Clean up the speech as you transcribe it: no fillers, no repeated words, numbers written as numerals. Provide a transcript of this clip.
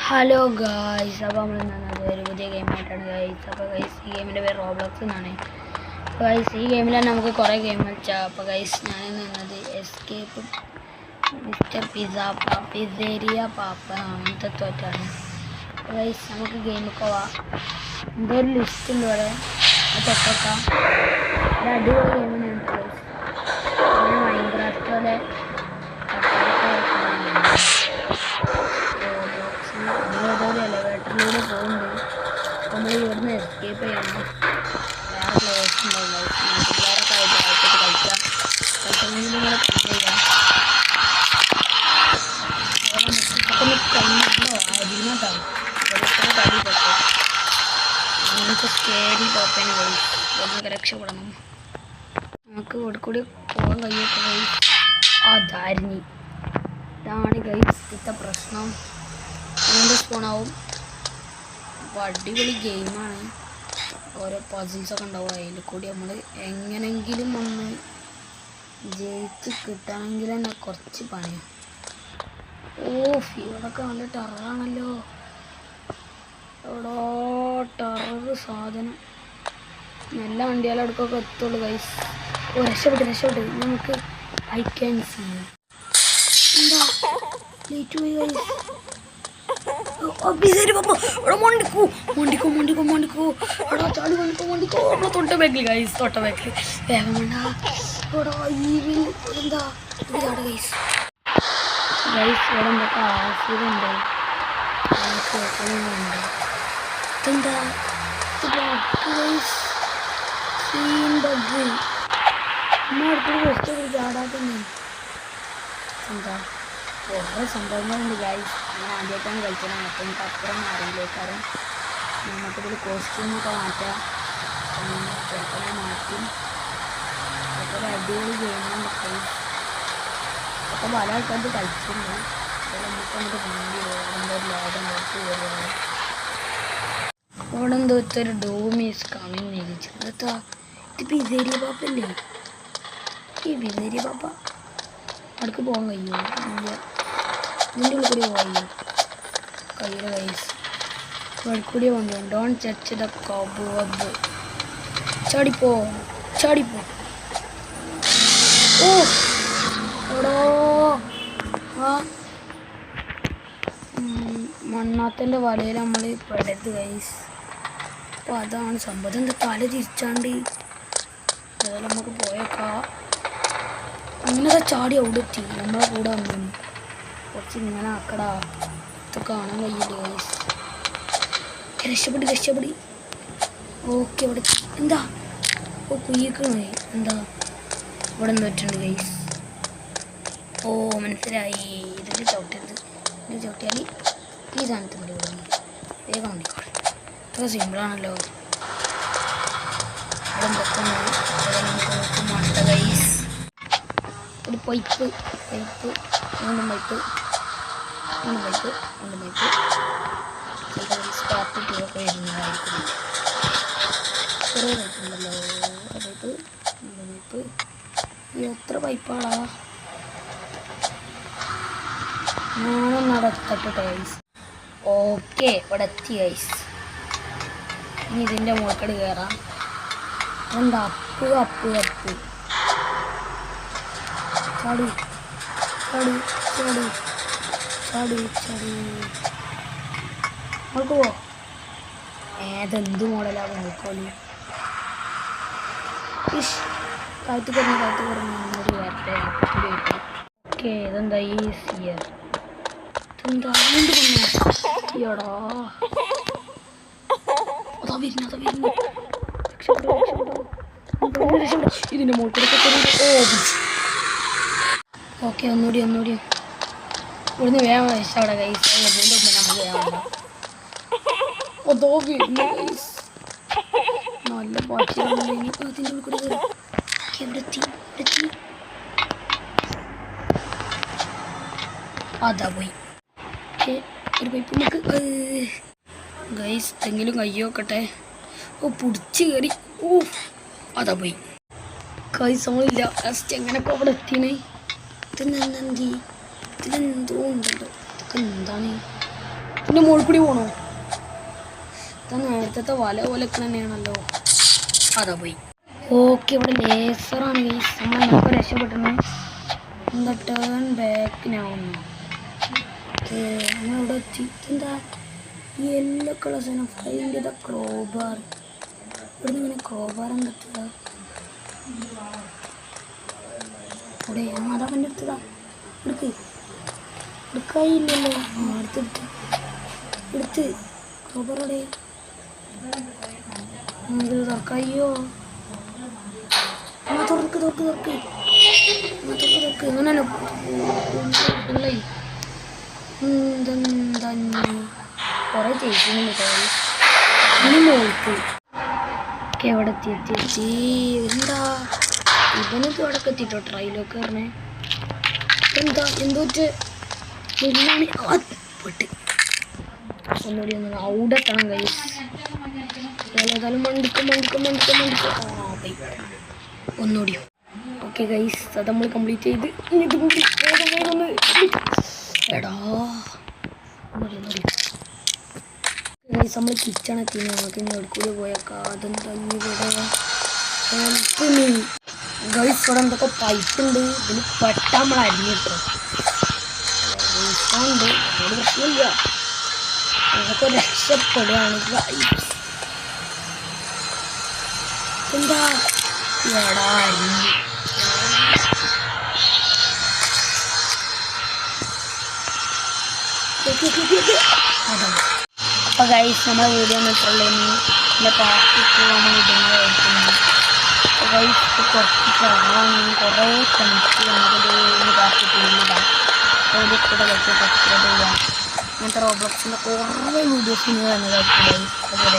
Hello guys, അപ്പോൾ നമ്മൾ ഇന്നത് ഒരു പുതിയ ഗെയിമായിട്ടാണ് ഗായ്സ്. അപ്പോൾ ഗൈസ് ഈ ഗെയിമിൻ്റെ പേര് റോബ്ലോക്സ് എന്നാണ്. ഗൈസ് ഈ ഗെയിമിൽ തന്നെ നമുക്ക് കുറേ ഗെയിം കളിച്ചാൽ. അപ്പോൾ ഗൈസ് ഞാൻ നിന്നത് എസ്കേപ്പ് മിസ്റ്റർ പിസേരിയ പാപ്പ അങ്ങനത്തെ തോറ്റാണ്. അപ്പോൾ ഗൈസ് നമുക്ക് ഗെയിമൊക്കെ പോവാം. എന്തൊരു ലിസ്റ്റ് ഉണ്ട് ഇവിടെ, അത് തൊട്ടേക്കാം. ഒരു അടിപൊളി ഗെയിമിനാണ് ഗൈസ്. അങ്ങനെ മൈൻക്രാഫ്റ്റ് പോലെ നമ്മളേതൊരു എലവേറ്ററിലൂടെ പോകുന്നുണ്ട്. നമ്മൾ ഇവിടുന്ന് എസ്കേപ്പ് ചെയ്യണം. വേറെ പ്ലേയേഴ്സ് ഉണ്ടാവും. വേറെ കളിച്ചിട്ട് കളിക്കാം. കളിച്ചെങ്കിലും നിങ്ങളെ ചെയ്യാം. കണ്ണോ അരിമട്ടാവും തടി പൊട്ടും. നമുക്ക് സ്കേരി പോപ്പേന് പോയി ഇവിടുന്ന് രക്ഷപ്പെടണം. നമുക്ക് ഇവിടെ കൂടി പോകാൻ കഴിയൊക്കെ പോയി. അതാരിഞ്ഞി ഇതാണ് ഗൈസ് ഇത്തെ പ്രശ്നം. അതിൻ്റെ സ്പൂണാവും. അപ്പോൾ അടിപൊളി ഗെയിമാണ്. ഓരോ പസിൽസൊക്കെ ഉണ്ടാവും. അതിൽ കൂടി നമ്മൾ എങ്ങനെങ്കിലും ഒന്ന് ജയിച്ച് കിട്ടണമെങ്കിൽ തന്നെ കുറച്ച് പണിയാണ്. ഇവിടൊക്കെ നല്ല ടെററാണല്ലോ. എവിടോ ടെററ് സാധനം. നല്ല വണ്ടിയാലും അടുക്കൊക്കെ എത്തുള്ളൂ ഗൈസ്. രക്ഷപ്പെട്ട് നമുക്ക് ഐ ക്യാൻ സീ. എന്താ ലേറ്റ് പോയി ഗൈസ്. തൊട്ട ബാക്കിൽ വേഗം വേണ്ട. എന്താ ഇതാണ് ഗൈസ്. ഗൈസ് ഇവിടെ എന്തൊക്കെ ആസിഡുണ്ട്. ഇതെന്താ ചാടാത്തന്നെ. എന്താ കുറേ സംഭവങ്ങളുണ്ട് ഗൈസ്. ഞാൻ ആദ്യമായിട്ടാണ് കളിച്ചത്. അപ്പോൾ എനിക്ക് അപ്പുറം അറിയില്ലേക്കാരം. നമുക്കിതിൽ കോസ്റ്റ്യൂമൊക്കെ മാറ്റാം. ചിലപ്പോൾ ഞാൻ മാറ്റും. അപ്പോൾ ഒരു അടിപൊളി ഗെയിമാണ് ഗൈസ്. അപ്പോൾ പല ആൾക്കാർക്ക് കളിച്ചിട്ടുണ്ട്. അപ്പോൾ നമുക്ക് വണ്ടി എന്തോ ലാഭം നോക്കി വരുവാണ്. അവിടെ എന്തോ ഒരു ഡോമീസ് കമ്മിങ് നിരിച്ചു. അതെത്താ ഇത് പിസേരിയ പാപ്പല്ലേ? ഈ പിസേരിയ പാപ്പ അടുക്ക് പോകാൻ കഴിയുമോ? ഇല്ല. ഇതിൻ്റെ ഉള്ളിൽ കൂടി പോയി കയ്യുടെ ഗൈസ്. വഴിക്കൂടിയേ കൊണ്ടു. Don't touch the cobweb. ചാടിപ്പോ. എടോ മണ്ണാത്തൻ്റെ വലയിൽ നമ്മൾ പെടരുത് ഗൈസ്. അപ്പോൾ അതാണ് സംഭവം. എന്താ തല തിരിച്ചാണ്ട് അതുപോലെ നമുക്ക് പോയേക്കാം. അങ്ങനെ ചാടി അവിടെ എത്തി. നമ്മളെ കൂടെ വന്നു. കുറച്ച് ഇങ്ങനെ ആക്കടാ. ഇത് കാണാൻ കഴിയില്ല ഗൈസ്. രക്ഷപ്പെടി. ഓക്കെ അവിടെ എന്താ കുയ്യക്കണേ. എന്താ ഇവിടെ നിന്ന് വെച്ചിട്ടുണ്ട് ഗൈസ്. മനസ്സിലായി. ഇതിൽ ചവിട്ടിയാൽ ഈ സാധനത്തിൽ മതി. വേഗം വണ്ടിക്കോളെ. ഇത്ര സിമ്പിളാണല്ലോ. ഇവിടെ എന്തൊക്കെ മണ്ട ഗൈസ്. ഒരു പൈപ്പ് വീണ്ടും പൈപ്പ് സ്പാർട്ടിട്ടൊക്കെ വരുന്നതായിരിക്കും. കുറേ പൈപ്പുണ്ടല്ലോ. പൈപ്പ് എത്ര പൈപ്പാടാ. ഞാനും നടത്തട്ടെ ഗൈസ്. ഓക്കെ ഇവിടെ എത്തി ഗൈസ്. ഇനി ഇതിൻ്റെ മുകൾക്കട് കയറാം. എന്താ അപ്പ് ചാടി നോക്കുവോ? ഏതെന്ത് മോഡലാണ് നോക്കോളൂ. കാറ്റ് കുറഞ്ഞ വരട്ടെ. ഓക്കെ ഇതെന്താ ഈസിയർ. ഇതെന്താ യോടാ. അതാ വരുന്നു. ഇതിൻ്റെ മുകളിൽ ഓക്കെ ഒന്നുകൂടി ഇവിടുന്ന് വേഗം കഴിച്ചാൽ അവിടെ കൈസ്. വരുന്നതിൻ്റെ മുമ്പ് നമുക്ക് വേഗം അതോ വരുന്നു കൈസ്. നല്ല പാച്ചിലാണ്. അതിൻ്റെ ഉള്ളിൽ കൂടി കയറി എവിടെ എത്തി. അതാ പോയി. ഒരു പൈപ്പ് നമുക്ക് ഗൈസ് എന്തെങ്കിലും കയ്യോ വെക്കട്ടെ. പിടിച്ച് കയറി. അതാ പോയി ഗൈസ്. നമ്മളില്ല ലാസ്റ്റ് എങ്ങനെയൊക്കെ അവിടെ എത്തിയണേ. ഇതിനെന്തോ ഉണ്ടല്ലോ. ഇതൊക്കെ എന്താണ്? പിന്നെ മുകളിൽ കൂടി പോകണോ? ഇത് നേരത്തെ വല പോലെ തന്നെയാണല്ലോ. അതാ പോയി. ഓക്കെ, ഇവിടെ ലേസറാണ് ഗൈസ്. നമ്മൾ നമുക്ക് രക്ഷപ്പെട്ടു. എന്താ ടേൺ ബാക്കിനാവുന്നു. ഓക്കെ, നമ്മളിവിടെ എത്തി. എന്താ യെല്ലോ കളർ സാധനം? Find the crowbar. ഇവിടുന്ന് ഇങ്ങനെ ക്രോബാർ എന്തെത്തുക? ഇവിടെ അതാ കൻ്റെ എടുത്തതാ. എടുക്കായില്ലല്ലോ. എടുത്ത് ക്രോബാറോടെ ഇത് തുറക്കായോ? തുറക്ക് അങ്ങനല്ലോ. കുറെ ചേച്ചിട്ട് ഇനി മോൾക്ക് എവിടെ എത്തി. എന്താ ഇവനൊക്കെ എവിടെയൊക്കെ എത്തിട്ടോ? ട്രൈലൊക്കെ പറഞ്ഞേ. എന്താ എന്തോറ്റ് പെട്ട് ഒന്നുകൂടി ഒന്നും അവിടെ എത്തണം ഗൈസ്. ഏതായാലും മണ്ടിക്കും. ഒന്നുകൂടി. ഓക്കെ ഗൈസ്, അത് നമ്മൾ കംപ്ലീറ്റ് ചെയ്ത് ഇതും കൂടി ഒന്ന് എടാ ഒന്നുകൂടി ഗൈസ്. നമ്മൾ കിച്ചൺ എത്തി. നമുക്ക് ഇനി എടുക്കൂടി പോയേക്കാം. അതെന്താ ഇവിടെ ഗൈസ്? ഇവിടെ എന്തൊക്കെ പൈപ്പ് ഉണ്ട്. ഇതിന് പെട്ടാൽ നമ്മൾ അരിഞ്ഞിട്ടോ. ഉണ്ട്, ഒരു പ്രശ്നമില്ല. അതൊക്കെ രക്ഷപ്പെടുകയാണ് ഗൈസ്. എന്താ എടാ അരിഞ്ഞു. അതാണ്. അപ്പോൾ ഗൈസ്, നമ്മുടെ വീഡിയോ ഇട്ടുള്ളതിന് എൻ്റെ പാർട്ടിക്ക് നമ്മൾ ഇടുന്നതായിരിക്കുന്നത്. അപ്പോൾ ഗൈസ്, കുറച്ച് കുറവാണ്. കുറേ ശ്രമിച്ച് നമുക്കത് പാർട്ടി ചെയ്യുന്നതാണ്. അപ്പോൾ ഇത് കൂടെ വെച്ച് സബ്സ്ക്രൈബ് ചെയ്യാം. അങ്ങനത്തെ റോബ്ലോക്സിൻ്റെ കുറേ വീഡിയോസ് നിങ്ങൾ എന്നതായിരിക്കും. അതുപോലെ